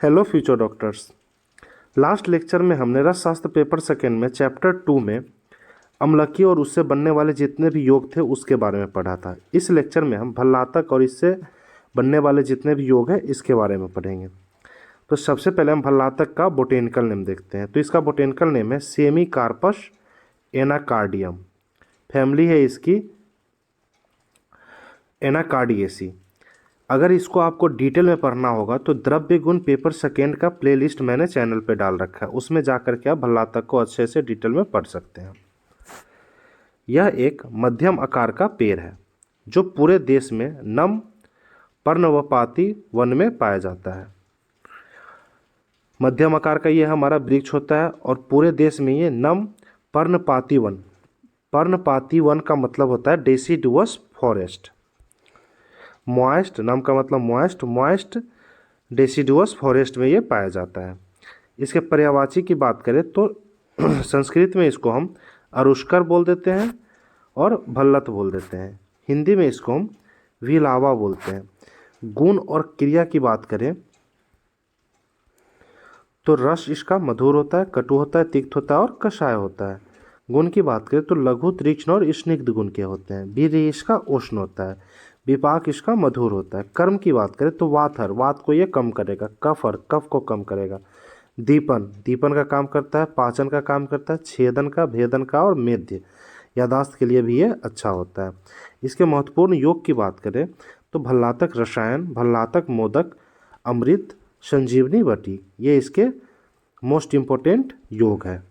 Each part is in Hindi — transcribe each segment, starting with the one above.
Hello future doctors. Last lecture में हमने रसशास्त्र पेपर सेकेंड में चैप्टर 2 में अम्लकीय और उससे बनने वाले जितने भी योग थे उसके बारे में पढ़ा था। इस लेक्चर में हम भल्लातक और इससे बनने वाले जितने भी योग हैं इसके बारे में पढ़ेंगे। तो सबसे पहले हम भल्लातक का बोटेनिकल नेम देखते हैं। तो इसका बोटेनिकल नेम है सेमीकार्पस एनाकार्डियम। फैमिली है इसकी एनाकार्डिएसी। अगर इसको आपको डिटेल में पढ़ना होगा तो द्रव्य गुण पेपर सेकेंड का प्लेलिस्ट मैंने चैनल पे डाल रखा है, उसमें जाकर के आप भल्लातक को अच्छे से डिटेल में पढ़ सकते हैं। यह एक मध्यम आकार का पेड़ है जो पूरे देश में नम पर्णवपाती वन में पाया जाता है। मध्यम आकार का ये हमारा वृक्ष होता है और पूरे देश में ये नम पर्णपाती वन, पर्णपाती वन का मतलब होता है डेसिडुअस फॉरेस्ट। मॉइस्ट नाम का मतलब मॉइस्ट डेसिडुअस फॉरेस्ट में ये पाया जाता है। इसके पर्यायवाची की बात करें तो संस्कृत में इसको हम अरुष्कर बोल देते हैं और भल्लत बोल देते हैं। हिंदी में इसको हम विलावा बोलते हैं। गुण और क्रिया की बात करें तो रस इसका मधुर होता है, कटु होता है, तिक्त होता है और कषाय होता है। गुण की बात करें तो लघु, तीक्ष्ण और स्निग्ध गुण के होते हैं। वीर्य इसका उष्ण होता है। विपाक इसका मधुर होता है। कर्म की बात करें तो वातहर, वात को ये कम करेगा। कफर, कफ को कम करेगा। दीपन, दीपन का काम करता है। पाचन का काम करता है। छेदन का, भेदन का और मेध्य, यादाश्त के लिए भी ये अच्छा होता है। इसके महत्वपूर्ण योग की बात करें तो भल्लातक रसायन, भल्लातक मोदक, अमृत, संजीवनी बटी, ये इसके मोस्ट इम्पोर्टेंट योग है।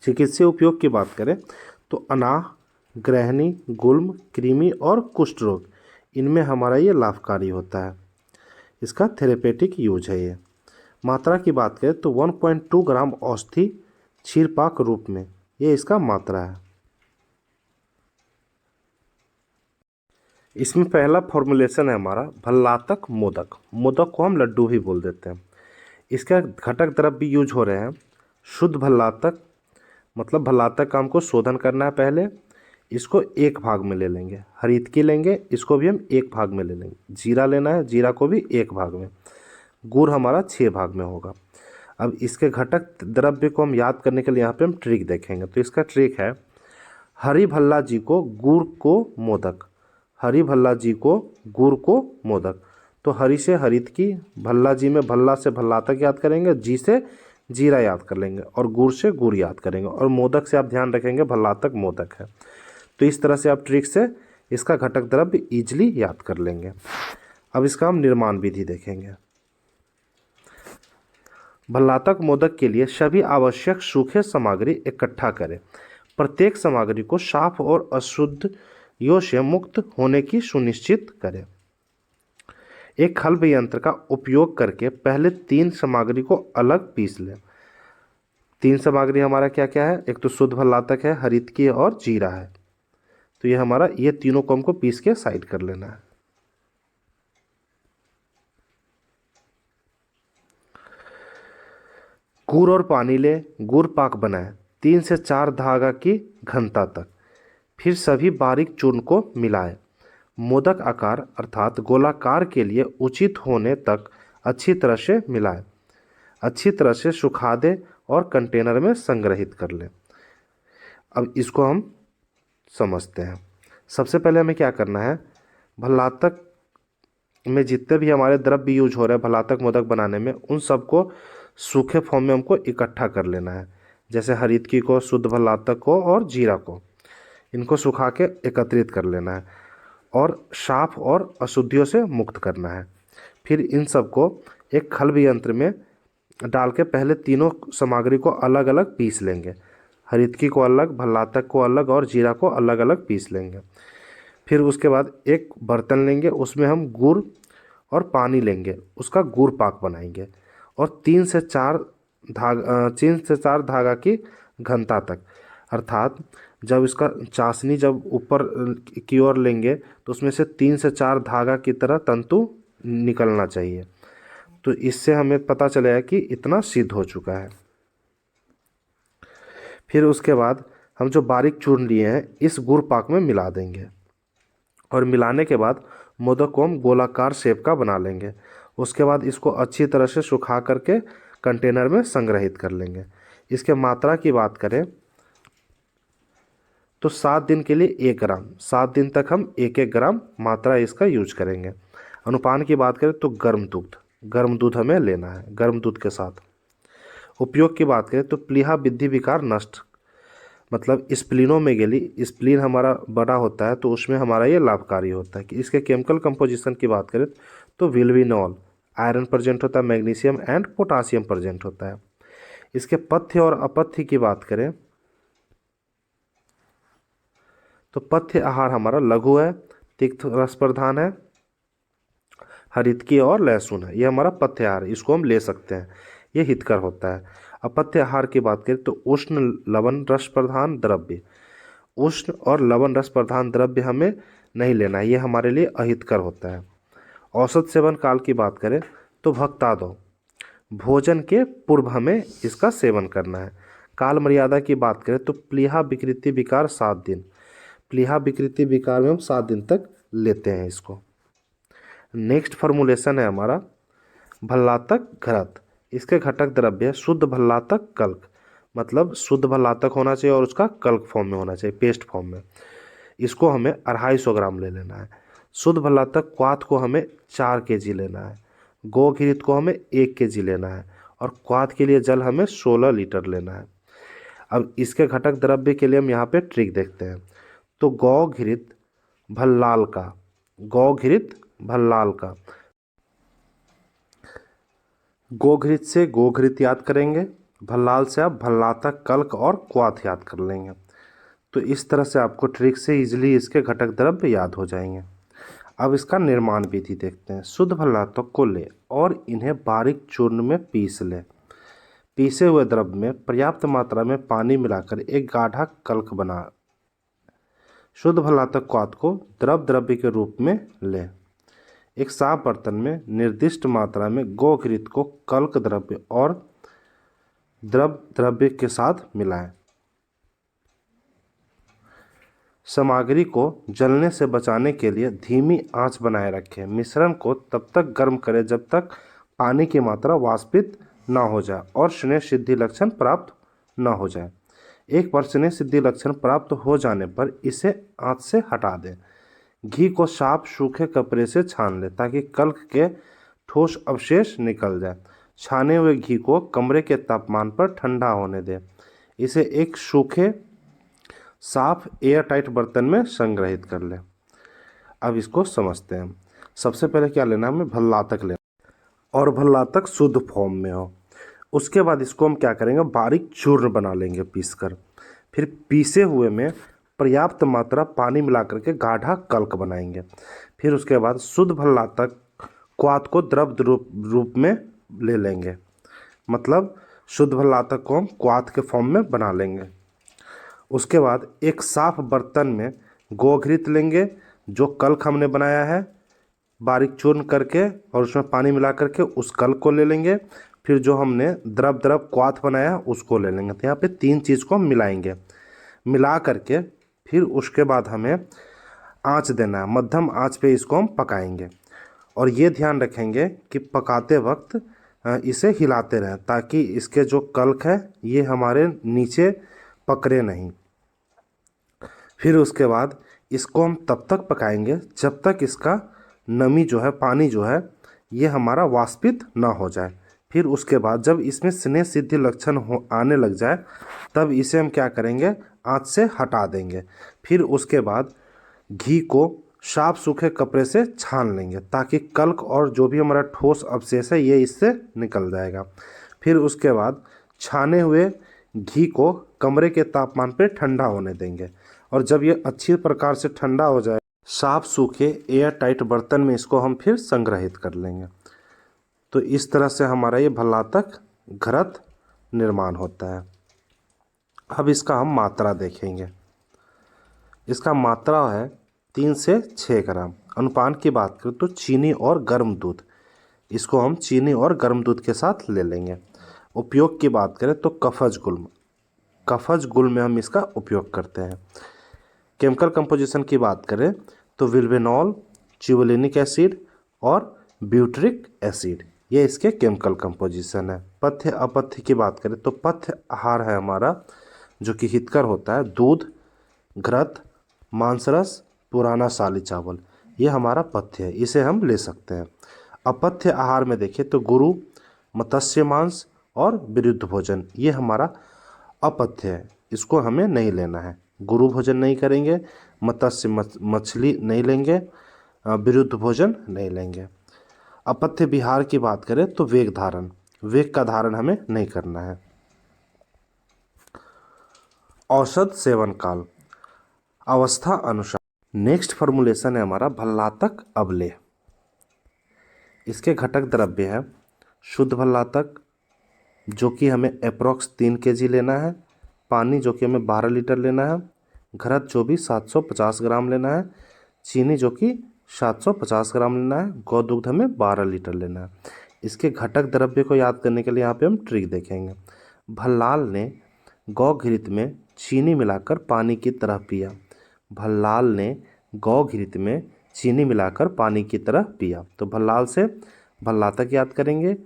चिकित्सीय उपयोग की बात करें तो अनाह, ग्रहणी, गुल्म, कृमि और कुष्ठ रोग, इनमें हमारा ये लाभकारी होता है। इसका थेरेपेटिक यूज है ये। मात्रा की बात करें तो 1.2 ग्राम औषधि क्षीरपाक रूप में, ये इसका मात्रा है। इसमें पहला फॉर्मुलेशन है हमारा भल्लातक मोदक। मोदक को हम लड्डू भी बोल देते हैं। इसका घटक द्रव्य यूज हो रहे हैं शुद्ध भल्लातक, मतलब भल्लातक का हमको शोधन करना है। पहले इसको एक भाग में ले लेंगे। हरितकी लेंगे, इसको भी हम एक भाग में ले लेंगे। जीरा लेना है, जीरा को भी एक भाग में। गुड़ हमारा 6 भाग में होगा। अब इसके घटक द्रव्य को हम याद करने के लिए यहाँ पे हम ट्रिक देखेंगे। तो इसका ट्रिक है हरी भल्ला जी को गुड़ को मोदक, हरी भल्ला जी को गुड़ को मोदक। तो हरी से हरितकी, भल्ला जी में भल्ला से भल्लातक याद करेंगे, जी से जीरा याद कर लेंगे और गुड़ से गुड़ याद करेंगे और मोदक से आप ध्यान रखेंगे भल्लातक मोदक है। तो इस तरह से आप ट्रिक से इसका घटक द्रव्य इजीली याद कर लेंगे। अब इसका हम निर्माण विधि देखेंगे। भल्लातक मोदक के लिए सभी आवश्यक सूखे सामग्री इकट्ठा करें। प्रत्येक सामग्री को साफ और अशुद्धियों से मुक्त होने की सुनिश्चित करें। एक हल्ब यंत्र का उपयोग करके पहले 3 सामग्री को अलग पीस लें। 3 सामग्री हमारा क्या क्या है? एक तो शुद्ध भल्लातक है, हरितकी है और जीरा है। तो ये हमारा, ये तीनों को हमको पीस के साइड कर लेना है। गुड़ और पानी ले, गुड़ पाक बनाएं 3 से 4 धागा की घनता तक। फिर सभी बारीक चूर्ण को मिलाएं। मोदक आकार अर्थात गोलाकार के लिए उचित होने तक अच्छी तरह से मिलाएं। अच्छी तरह से सुखा दें और कंटेनर में संग्रहित कर लें। अब इसको हम समझते हैं। सबसे पहले हमें क्या करना है, भल्लातक में जितने भी हमारे द्रव्य यूज हो रहे हैं भल्लातक मोदक बनाने में, उन सबको सूखे फॉर्म में हमको इकट्ठा कर लेना है। जैसे हरितकी को, शुद्ध भल्लातक को और जीरा को, इनको सुखा के एकत्रित कर लेना है और साफ और अशुद्धियों से मुक्त करना है। फिर इन सबको एक खल्ब यंत्र में डाल के पहले तीनों सामग्री को अलग अलग पीस लेंगे। हरितकी को अलग, भल्लातक को अलग और जीरा को अलग अलग पीस लेंगे। फिर उसके बाद एक बर्तन लेंगे, उसमें हम गुड़ और पानी लेंगे, उसका गुड़ पाक बनाएंगे और 3 से 4 धागा की घनता तक, अर्थात जब इसका चाशनी जब ऊपर की ओर लेंगे तो उसमें से 3 से 4 धागा की तरह तंतु निकलना चाहिए। तो इससे हमें पता चलेगा कि इतना सिद्ध हो चुका है। फिर उसके बाद हम जो बारीक चूर्ण लिए हैं इस गुड़ पाक में मिला देंगे और मिलाने के बाद मोदक को हम गोलाकार शेप का बना लेंगे उसके बाद इसको अच्छी तरह से सुखा करके कंटेनर में संग्रहित कर लेंगे। इसके मात्रा की बात करें तो 7 दिन के लिए 1 ग्राम, 7 दिन तक हम 1-1 ग्राम मात्रा इसका यूज करेंगे। अनुपान की बात करें तो गर्म दूध हमें लेना है, गर्म दूध के साथ। उपयोग की बात करें तो प्लीहा विद्धि विकार नष्ट, मतलब स्प्लीनोमेगेली, स्प्लीन हमारा बड़ा होता है तो उसमें हमारा ये लाभकारी होता है। कि इसके केमिकल कंपोजिशन की बात करें तो विल्विनॉल, आयरन प्रेजेंट होता है, मैग्नीशियम एंड पोटासियम प्रेजेंट होता है। इसके पथ्य और अपथ्य की बात करें तो पथ्य आहार हमारा लघु है, तिक्त रस प्रधान है, हरितकी और लहसुन है, ये हमारा पथ्य आहार, इसको हम ले सकते हैं, ये हितकर होता है। अपथ्य आहार की बात करें तो उष्ण लवण रस प्रधान द्रव्य, उष्ण और लवण रस प्रधान द्रव्य हमें नहीं लेना है, ये हमारे लिए अहितकर होता है। औसत सेवन काल की बात करें तो भक्तादो, भोजन के पूर्व हमें इसका सेवन करना है। काल मर्यादा की बात करें तो प्लीहा विकृति विकार 7 दिन, प्लीहा विकृति विकार में हम 7 दिन तक लेते हैं इसको। नेक्स्ट फॉर्मुलेशन है हमारा भल्लातक घृत। इसके घटक द्रव्य शुद्ध भल्लातक कल्क, मतलब शुद्ध भल्लातक होना चाहिए और उसका कल्क फॉर्म में होना चाहिए, पेस्ट फॉर्म में। इसको हमें 250 ग्राम ले लेना है। शुद्ध भल्लातक क्वाथ को हमें 4 kg लेना है। गौ घृत को हमें 1 kg लेना है और क्वाथ के लिए जल हमें 16 लीटर लेना है। अब इसके घटक द्रव्य के लिए हम यहाँ पे ट्रिक देखते हैं। तो गौ घृत भल्लाल का, गौ घृत भल्लाल का, गोघृत से गोघृत याद करेंगे, भल्लाल से आप भल्लातक कल्क और क्वाथ याद कर लेंगे। तो इस तरह से आपको ट्रिक से इजीली इसके घटक द्रव्य याद हो जाएंगे। अब इसका निर्माण विधि देखते हैं। शुद्ध भल्लातक को ले और इन्हें बारीक चूर्ण में पीस लें। पीसे हुए द्रव्य में पर्याप्त मात्रा में पानी मिलाकर एक गाढ़ा कल्क बना। शुद्ध भल्लातक क्वाथ को द्रव्य के रूप में लें। एक साफ बर्तन में निर्दिष्ट मात्रा में गोघृत को कल्क द्रव्य और द्रव्य के साथ मिलाएं। सामग्री को जलने से बचाने के लिए धीमी आंच बनाए रखें। मिश्रण को तब तक गर्म करें जब तक पानी की मात्रा वाष्पित न हो जाए और स्नेह सिद्धि लक्षण प्राप्त न हो जाए। एक बार स्नेह सिद्धि लक्षण प्राप्त हो जाने पर इसे आंच से हटा दें। घी को साफ सूखे कपड़े से छान लें ताकि कल्क के ठोस अवशेष निकल जाए। छाने हुए घी को कमरे के तापमान पर ठंडा होने दें। इसे एक सूखे साफ एयर टाइट बर्तन में संग्रहित कर लें। अब इसको समझते हैं। सबसे पहले क्या लेना है, हमें भल्लातक लेना और भल्लातक शुद्ध फॉर्म में हो। उसके बाद इसको हम क्या करेंगे, बारीक चूर्ण बना लेंगे पीसकर। फिर पीसे हुए में पर्याप्त मात्रा पानी मिलाकर के गाढ़ा कल्क बनाएंगे। फिर उसके बाद शुद्ध भल्लातक क्वाथ को द्रव रूप में ले लेंगे, मतलब शुद्ध भल्लातक को हम क्वाथ के फॉर्म में बना लेंगे। उसके बाद एक साफ बर्तन में गोघृत लेंगे, जो कल्क हमने बनाया है बारीक चूर्ण करके, और उसमें पानी मिला करके उस कल्क को ले लेंगे। फिर जो हमने द्रव क्वाथ बनाया है उसको ले लेंगे। तो यहाँ पे 3 चीज़ को हम मिलाएंगे। मिला करके फिर उसके बाद हमें आंच देना है, मध्यम आंच पे इसको हम पकाएंगे। और ये ध्यान रखेंगे कि पकाते वक्त इसे हिलाते रहें ताकि इसके जो कल्क है ये हमारे नीचे पकड़े नहीं। फिर उसके बाद इसको हम तब तक पकाएंगे जब तक इसका नमी जो है, पानी जो है, ये हमारा वाष्पित ना हो जाए। फिर उसके बाद जब इसमें स्नेह सिद्धि लक्षण आने लग जाए तब इसे हम क्या करेंगे, आंच से हटा देंगे। फिर उसके बाद घी को साफ सूखे कपड़े से छान लेंगे ताकि कल्क और जो भी हमारा ठोस अवशेष है ये इससे निकल जाएगा। फिर उसके बाद छाने हुए घी को कमरे के तापमान पर ठंडा होने देंगे और जब ये अच्छी प्रकार से ठंडा हो जाए साफ सूखे एयर टाइट बर्तन में इसको हम फिर संग्रहित कर लेंगे। तो इस तरह से हमारा ये भल्लातक घृत निर्माण होता है। अब इसका हम मात्रा देखेंगे। इसका मात्रा है 3 से 6 ग्राम। अनुपान की बात करें तो चीनी और गर्म दूध, इसको हम चीनी और गर्म दूध के साथ ले लेंगे। उपयोग की बात करें तो कफज गुल में हम इसका उपयोग करते हैं। केमिकल कंपोजिशन की बात करें तो विल्वेनॉल, चिवलिनिक एसिड और ब्यूटरिक एसिड, ये इसके केमिकल कंपोजिशन है। पथ्य अपथ्य की बात करें तो पथ्य आहार है हमारा जो कि हितकर होता है, दूध, घृत, मांसरस, पुराना साली चावल, ये हमारा पथ्य है, इसे हम ले सकते हैं। अपथ्य आहार में देखिए तो गुरु, मत्स्य मांस और विरुद्ध भोजन, ये हमारा अपथ्य है, इसको हमें नहीं लेना है। गुरु भोजन नहीं करेंगे, मत्स्य मछली नहीं लेंगे, विरुद्ध भोजन नहीं लेंगे। अपथ्य विहार की बात करें तो वेग धारण, वेग का धारण हमें नहीं करना है। औषध सेवन काल, अवस्था अनुसार। नेक्स्ट फॉर्मुलेशन है हमारा भल्लातक अवलेह। इसके घटक द्रव्य है शुद्ध भल्लातक जो कि हमें अप्रॉक्स 3 kg लेना है, पानी जो कि हमें 12 लीटर लेना है, घृत जो भी 750 ग्राम लेना है, चीनी जो कि 750 ग्राम लेना है, गौदुग्ध हमें 12 लीटर लेना है। इसके घटक द्रव्य को याद करने के लिए यहाँ पे हम ट्रिक देखेंगे। भल्लाल ने गौ घृत में चीनी मिलाकर पानी की तरह पिया। भल्लाल ने गौ घृत में चीनी मिलाकर पानी की तरह पिया। तो भल्लाल से भल्लातक याद करेंगे,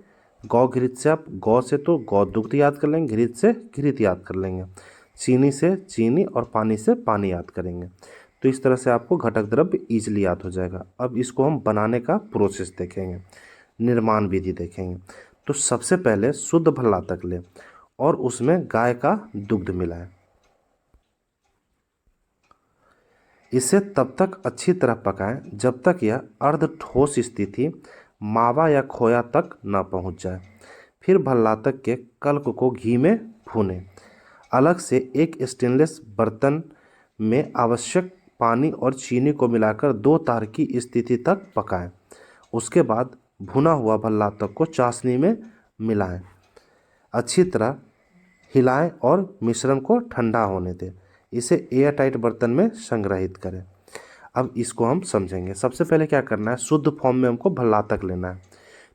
गौ घृत से आप गौ से तो गौ दुग्ध याद कर लेंगे, घृत से घृत याद कर लेंगे, चीनी से चीनी और पानी से पानी याद करेंगे। तो इस तरह से आपको घटक द्रव्य ईजिली याद हो जाएगा। अब इसको हम बनाने का प्रोसेस देखेंगे, निर्माण विधि देखेंगे। तो सबसे पहले शुद्ध भल्लातक लें और उसमें गाय का दुग्ध मिलाएं। इसे तब तक अच्छी तरह पकाएं जब तक यह अर्ध ठोस स्थिति मावा या खोया तक न पहुंच जाए। फिर भल्लातक के कल्क को घी में भूनें। अलग से एक स्टेनलेस बर्तन में आवश्यक पानी और चीनी को मिलाकर 2 तार की स्थिति तक पकाएं। उसके बाद भुना हुआ भल्लातक को चाशनी में मिलाएं, अच्छी तरह हिलाएं और मिश्रण को ठंडा होने दें। इसे एयर टाइट बर्तन में संग्रहित करें। अब इसको हम समझेंगे। सबसे पहले क्या करना है, शुद्ध फॉर्म में हमको भल्लातक लेना है,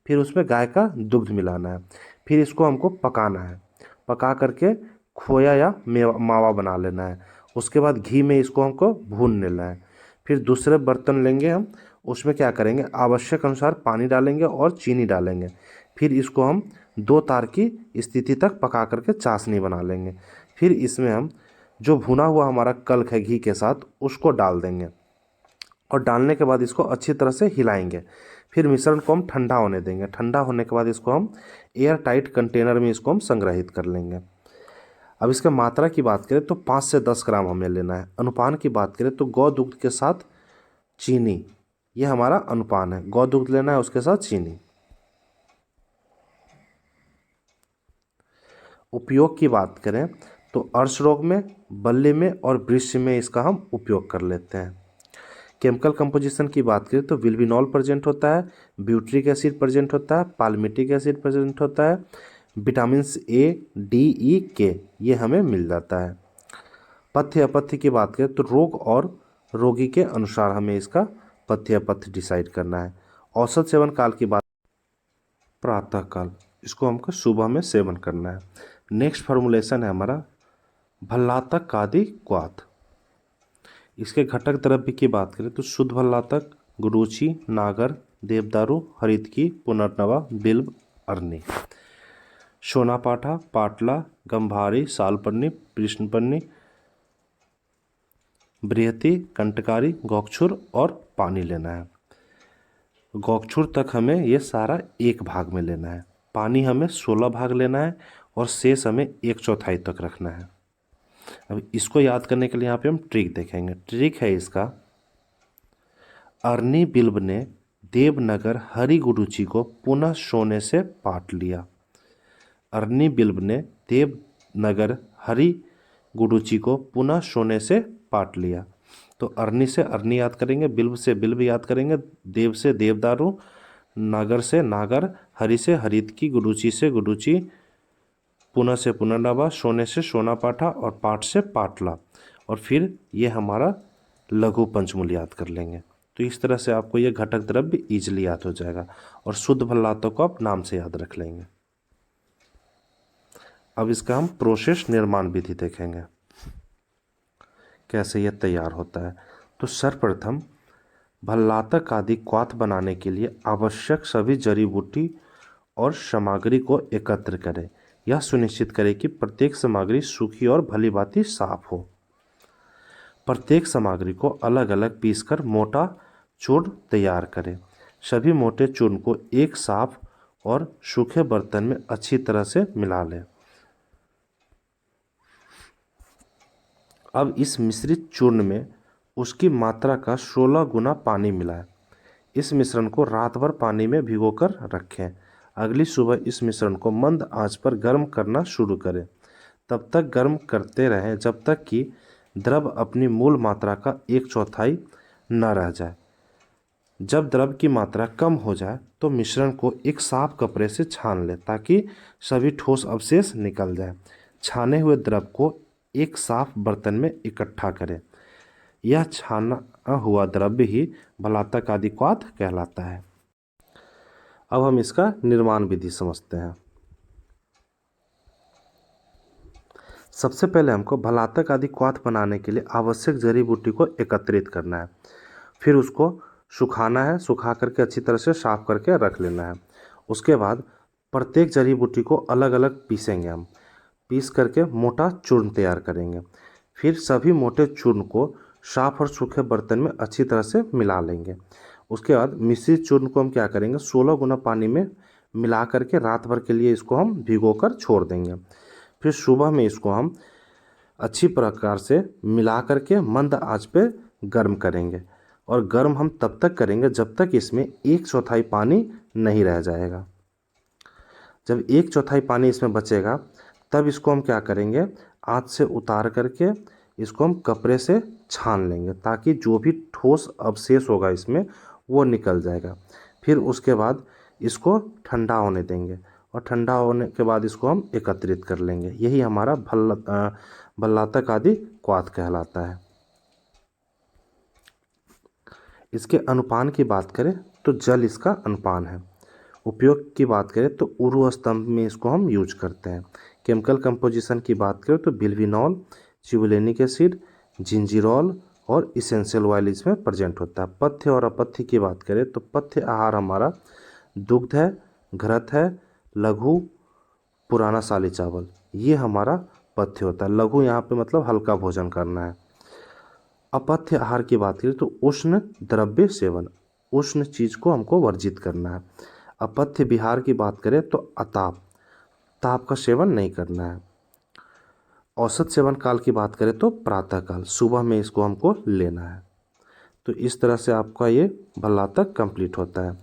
फिर उसमें गाय का दुग्ध मिलाना है, फिर इसको हमको पकाना है, पका करके खोया या मावा बना लेना है। उसके बाद घी में इसको हमको भून लेना है। फिर दूसरे बर्तन लेंगे हम, उसमें क्या करेंगे, आवश्यक अनुसार पानी डालेंगे और चीनी डालेंगे। फिर इसको हम 2 तार की स्थिति तक पका करके चाशनी बना लेंगे। फिर इसमें हम जो भुना हुआ हमारा कल्क है घी के साथ उसको डाल देंगे और डालने के बाद इसको अच्छी तरह से हिलाएंगे। फिर मिश्रण को हम ठंडा होने देंगे। ठंडा होने के बाद इसको हम एयर टाइट कंटेनर में इसको हम संग्रहित कर लेंगे। अब इसका मात्रा की बात करें तो 5 से 10 ग्राम हमें लेना है। अनुपान की बात करें तो गौ दुग्ध के साथ चीनी, ये हमारा अनुपान है, गौ दुग्ध लेना है उसके साथ चीनी। उपयोग की बात करें तो अर्श रोग में, बल्ले में और वृक्ष में इसका हम उपयोग कर लेते हैं। केमिकल कंपोजिशन की बात करें तो विल्विनॉल प्रेजेंट होता है, ब्यूट्रिक एसिड प्रेजेंट होता है, पाल्मिटिक एसिड प्रेजेंट होता है, विटामिन ए, डी, ई, के ये हमें मिल जाता है। पथ्य अपथ्य की बात करें तो रोग और रोगी के अनुसार हमें इसका पथ्य अपथ्य डिसाइड करना है। औसत सेवन काल की बात, प्रातः काल, इसको हमको सुबह में सेवन करना है। नेक्स्ट फॉर्मुलेशन है हमारा भल्लातक कादि क्वाथ। इसके घटक द्रव्य की बात करें तो शुद्ध भल्लातक, गुरुचि, नागर, देवदारू, हरितकी, पुनर्नवा, बिल्व, अरनी, सोनापाठा, पाटला, गंभारी, सालपन्नी, कृष्णपन्नी, बृहति, कंटकारी, गोक्षुर और पानी लेना है। गोक्षुर तक हमें ये सारा 1 भाग में लेना है, पानी हमें 16 भाग लेना है और शेष हमें 1/4 तक रखना है। अब इसको याद करने के लिए यहाँ पे हम ट्रिक देखेंगे। ट्रिक है इसका, अरनी बिल्व ने देवनगर हरि गुरुचि को पुनः सोने से पाट लिया। अरनी बिल्व ने देवनगर हरि गुरुचि को पुनः सोने से पाट लिया। तो अरनी से अरनी याद करेंगे, बिल्व से बिल्व याद करेंगे, देव से देवदारू, नागर से नागर, हरि से हरितकी, गुरुचि से गुरुचि, पुनः से पुनर्नवा, सोने से सोना पाठा और पाठ से पाटला, और फिर ये हमारा लघु पंचमूल याद कर लेंगे। तो इस तरह से आपको ये घटक द्रव्य इजीली याद हो जाएगा और शुद्ध भल्लातों को आप नाम से याद रख लेंगे। अब इसका हम प्रोसेस निर्माण विधि देखेंगे कैसे ये तैयार होता है। तो सर्वप्रथम भल्लातक आदि क्वाथ बनाने के लिए आवश्यक सभी जड़ी बूटी और सामग्री को एकत्र करें। यह सुनिश्चित करें कि प्रत्येक सामग्री सूखी और भली भांति साफ हो। प्रत्येक सामग्री को अलग अलग पीसकर मोटा चूर्ण तैयार करें। सभी मोटे चूर्ण को एक साफ और सूखे बर्तन में अच्छी तरह से मिला लें। अब इस मिश्रित चूर्ण में उसकी मात्रा का 16 गुना पानी मिलाएं। इस मिश्रण को रात भर पानी में भिगोकर रखें। अगली सुबह इस मिश्रण को मंद आंच पर गर्म करना शुरू करें। तब तक गर्म करते रहें जब तक कि द्रव अपनी मूल मात्रा का 1/4 न रह जाए। जब द्रव की मात्रा कम हो जाए तो मिश्रण को एक साफ कपड़े से छान लें ताकि सभी ठोस अवशेष निकल जाए। छाने हुए द्रव को एक साफ बर्तन में इकट्ठा करें। यह छाना हुआ द्रव्य ही भल्लातक आदि क्वाथ कहलाता है। अब हम इसका निर्माण विधि समझते हैं। सबसे पहले हमको भल्लातक आदि क्वाथ बनाने के लिए आवश्यक जड़ी बूटी को एकत्रित करना है। फिर उसको सुखाना है, सुखा करके अच्छी तरह से साफ करके रख लेना है। उसके बाद प्रत्येक जड़ी बूटी को अलग अलग पीसेंगे हम। पीस करके मोटा चूर्ण तैयार करेंगे। फिर सभी मोटे चूर्ण को साफ और सूखे बर्तन में अच्छी तरह से मिला लेंगे। उसके बाद मिश्रित चूर्ण को हम क्या करेंगे, 16 गुना पानी में मिला करके रात भर के लिए इसको हम भिगोकर छोड़ देंगे। फिर सुबह में इसको हम अच्छी प्रकार से मिला करके मंद आंच पे गर्म करेंगे। और गर्म हम तब तक करेंगे जब तक इसमें 1/4 पानी नहीं रह जाएगा। जब 1/4 पानी इसमें बचेगा तब इसको हम क्या करेंगे, आंच से उतार करके इसको हम कपड़े से छान लेंगे ताकि जो भी ठोस अवशेष होगा इसमें वो निकल जाएगा। फिर उसके बाद इसको ठंडा होने देंगे और ठंडा होने के बाद इसको हम एकत्रित कर लेंगे। यही हमारा भल्लातक आदि क्वाथ कहलाता है। इसके अनुपान की बात करें तो जल इसका अनुपान है। उपयोग की बात करें तो उर्वरक स्तंभ में इसको हम यूज करते हैं। केमिकल कंपोजिशन की बात करें तो बिल्विनॉल, जिबरेलिक एसिड, जिंजीरोल और इसेंशियल ऑयल इसमें प्रेजेंट होता है। पथ्य और अपथ्य की बात करें तो पथ्य आहार हमारा दुग्ध है, घृत है, लघु, पुराना साली चावल, ये हमारा पथ्य होता है। लघु यहाँ पे मतलब हल्का भोजन करना है। अपथ्य आहार की बात करें तो उष्ण द्रव्य सेवन, उष्ण चीज को हमको वर्जित करना है। अपथ्य विहार की बात करें तो अताप, ताप का सेवन नहीं करना है। औसत सेवन काल की बात करें तो प्रातः काल, सुबह में इसको हमको लेना है। तो इस तरह से आपका ये भल्लातक कंप्लीट होता है।